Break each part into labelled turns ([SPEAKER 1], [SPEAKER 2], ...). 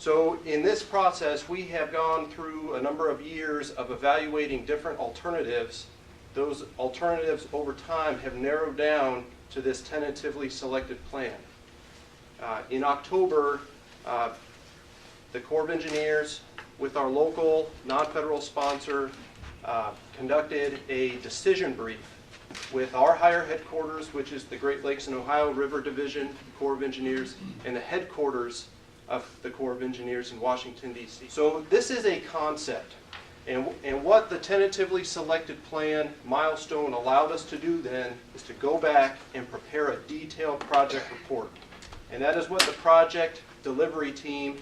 [SPEAKER 1] So in this process, we have gone through a number of years of evaluating different alternatives. Those alternatives over time have narrowed down to this tentatively selected plan. In October, the Corps of Engineers, with our local non-federal sponsor, conducted a decision brief with our higher headquarters, which is the Great Lakes and Ohio River Division, Corps of Engineers, and the headquarters of the Corps of Engineers in Washington, D.C. So this is a concept. And what the tentatively selected plan milestone allowed us to do then is to go back and prepare a detailed project report. And that is what the project delivery team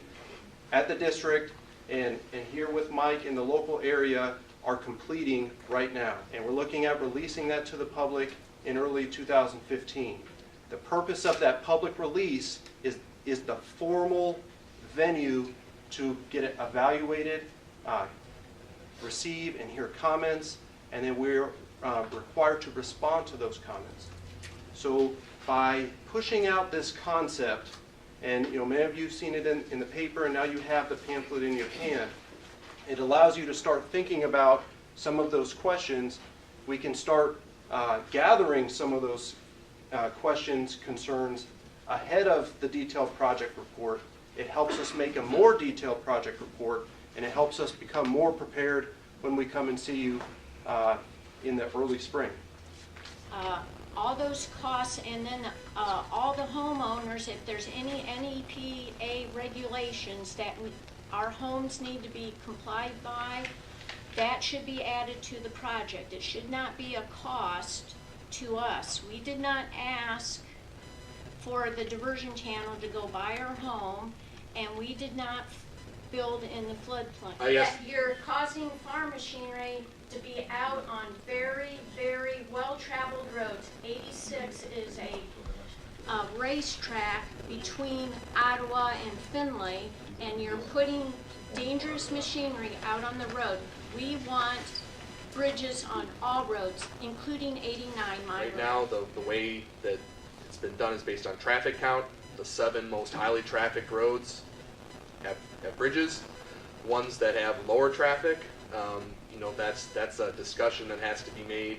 [SPEAKER 1] at the district and here with Mike in the local area are completing right now. And we're looking at releasing that to the public in early 2015. The purpose of that public release is the formal venue to get it evaluated, receive and hear comments, and then we're required to respond to those comments. So by pushing out this concept, and many of you have seen it in the paper, and now you have the pamphlet in your hand, it allows you to start thinking about some of those questions. We can start gathering some of those questions, concerns, ahead of the detailed project report. It helps us make a more detailed project report, and it helps us become more prepared when we come and see you in the early spring.
[SPEAKER 2] All those costs, and then all the homeowners, if there's any NEPA regulations that our homes need to be complied by, that should be added to the project. It should not be a cost to us. We did not ask for the diversion channel to go by our home, and we did not build in the floodplain. Yet you're causing farm machinery to be out on very, very well-traveled roads. 86 is a racetrack between Ottawa and Findlay, and you're putting dangerous machinery out on the road. We want bridges on all roads, including 89 Mile
[SPEAKER 3] Right now, the way that it's been done is based on traffic count. The 7 most highly trafficked roads have bridges. Ones that have lower traffic, that's a discussion that has to be made.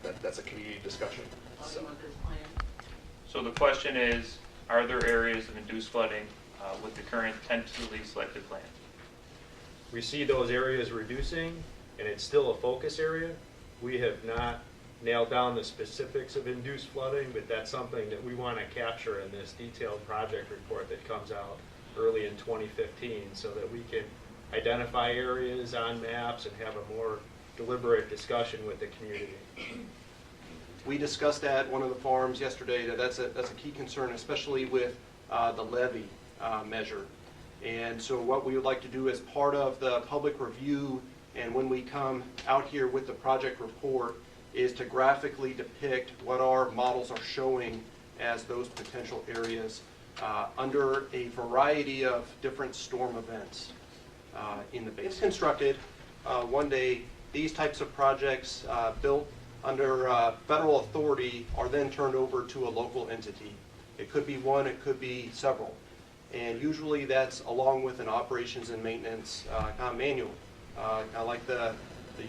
[SPEAKER 3] That's a community discussion.
[SPEAKER 4] So the question is, are there areas of induced flooding with the current tentatively selected plan?
[SPEAKER 5] We see those areas reducing, and it's still a focus area. We have not nailed down the specifics of induced flooding, but that's something that we want to capture in this detailed project report that comes out early in 2015, so that we can identify areas on maps and have a more deliberate discussion with the community.
[SPEAKER 1] We discussed at one of the farms yesterday that that's a key concern, especially with the levee measure. And so what we would like to do as part of the public review, and when we come out here with the project report, is to graphically depict what our models are showing as those potential areas under a variety of different storm events in the basin. If constructed, one day these types of projects built under federal authority are then turned over to a local entity. It could be one, it could be several. And usually that's along with an operations and maintenance kind of manual, kind of like the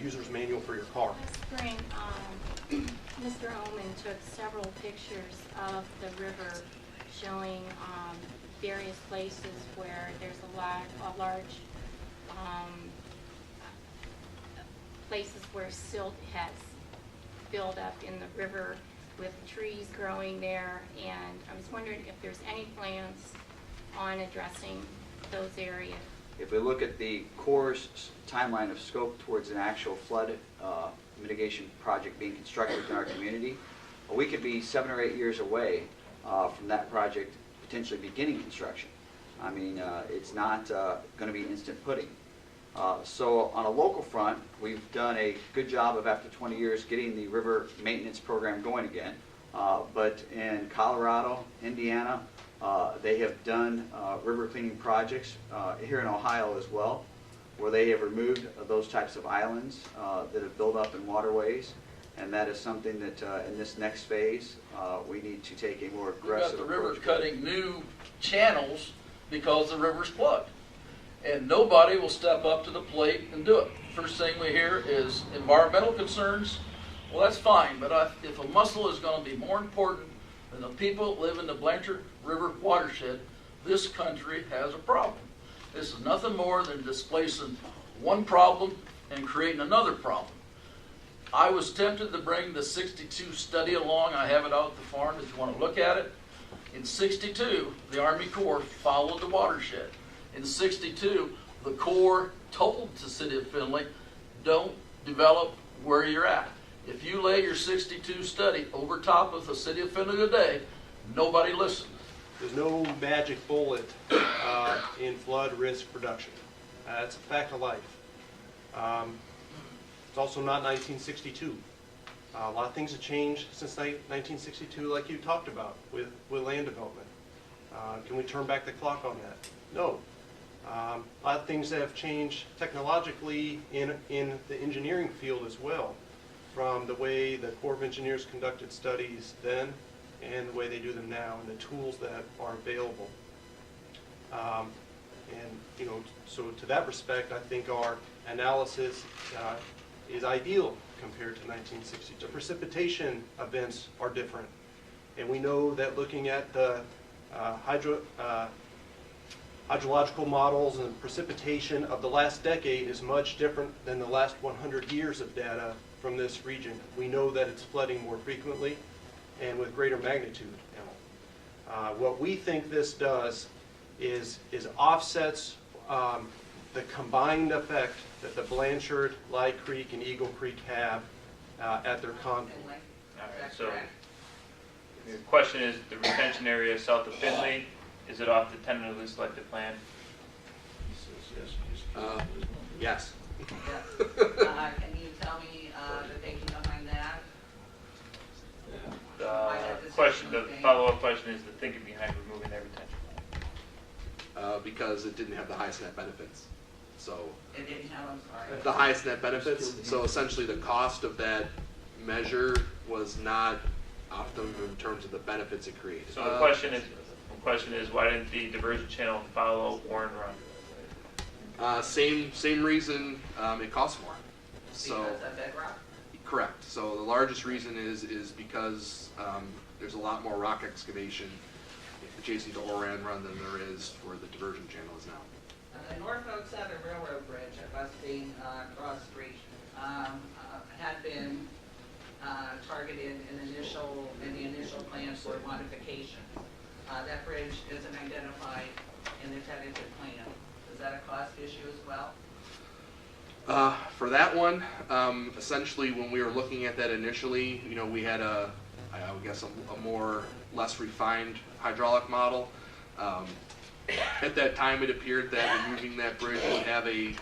[SPEAKER 1] user's manual for your car.
[SPEAKER 2] Last spring, Mr. Oman took several pictures of the river showing various places where there's a large places where silt has built up in the river with trees growing there, and I was wondering if there's any plans on addressing those areas.
[SPEAKER 6] If we look at the Corps' timeline of scope towards an actual flood mitigation project being constructed within our community, we could be 7 or 8 years away from that project potentially beginning construction. I mean, it's not going to be instant pudding. So on a local front, we've done a good job of, after 20 years, getting the river maintenance program going again. But in Colorado, Indiana, they have done river cleaning projects here in Ohio as well, where they have removed those types of islands that have built up in waterways. And that is something that in this next phase, we need to take a more aggressive approach.
[SPEAKER 7] We've got the river cutting new channels because the river's plugged. And nobody will step up to the plate and do it. First thing we hear is environmental concerns. Well, that's fine, but if a mussel is going to be more important than the people that live in the Blanchard River watershed, this country has a problem. This is nothing more than displacing one problem and creating another problem. I was tempted to bring the 62 study along. I have it out at the farm if you want to look at it. In 62, the Army Corps followed the watershed. In 62, the Corps told the city of Findlay, don't develop where you're at. If you lay your 62 study over top of the city of Findlay today, nobody listened.
[SPEAKER 1] There's no magic bullet in flood risk reduction. It's a fact of life. It's also not 1962. A lot of things have changed since 1962, like you talked about with land development. Can we turn back the clock on that? No. A lot of things have changed technologically in the engineering field as well, from the way the Corps of Engineers conducted studies then and the way they do them now, and the tools that are available. So to that respect, I think our analysis is ideal compared to 1960. The precipitation events are different, and we know that looking at the hydrological models and precipitation of the last decade is much different than the last 100 years of data from this region. We know that it's flooding more frequently and with greater magnitude now. What we think this does is offsets the combined effect that the Blanchard, Lye Creek, and Eagle Creek have at their confluence.
[SPEAKER 4] All right, so the question is, the retention area south of Findlay, is it off the tentatively selected plan?
[SPEAKER 3] Yes.
[SPEAKER 8] Can you tell me the thinking behind that?
[SPEAKER 4] The follow-up question is the thinking behind removing that retention.
[SPEAKER 3] Because it didn't have the highest net benefits. So
[SPEAKER 8] It didn't have, I'm sorry.
[SPEAKER 3] the highest net benefits. So essentially, the cost of that measure was not optimum in terms of the benefits it created.
[SPEAKER 4] So the question is, why didn't the diversion channel follow Warren Run?
[SPEAKER 3] Same reason. It costs more. So
[SPEAKER 8] Because of bedrock?
[SPEAKER 3] correct. So the largest reason is because there's a lot more rock excavation adjacent to Oran Run than there is where the diversion channel is now.
[SPEAKER 8] The Norfolk Southern Railroad Bridge at Westing Cross Street had been targeted in the initial plans for modification. That bridge isn't identified in the tentative plan. Is that a cost issue as well?
[SPEAKER 3] For that one, essentially when we were looking at that initially, we had I would guess a less refined hydraulic model. At that time, it appeared that removing that bridge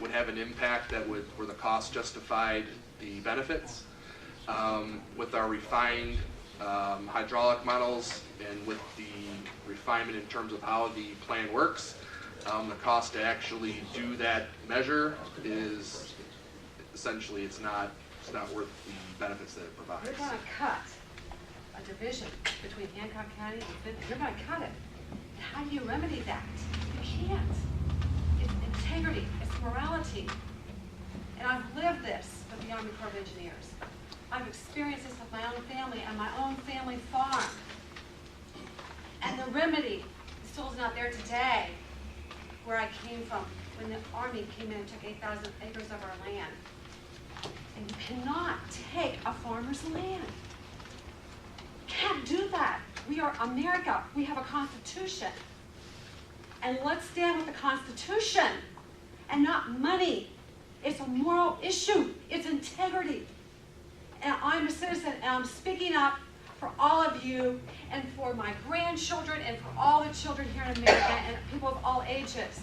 [SPEAKER 3] would have an impact where the cost justified the benefits. With our refined hydraulic models and with the refinement in terms of how the plan works, the cost to actually do that measure is essentially it's not worth the benefits that it provides.
[SPEAKER 9] You're going to cut a division between Hancock County and Findlay. You're going to cut it. How do you remedy that? You can't. It's integrity. It's morality. And I've lived this with the Army Corps of Engineers. I've experienced this with my own family and my own family farm. And the remedy still is not there today where I came from when the Army came in and took 8,000 acres of our land. And you cannot take a farmer's land. Can't do that. We are America. We have a Constitution. And let's stand with the Constitution and not money. It's a moral issue. It's integrity. And I'm a citizen, and I'm speaking up for all of you and for my grandchildren and for all the children here in America and people of all ages.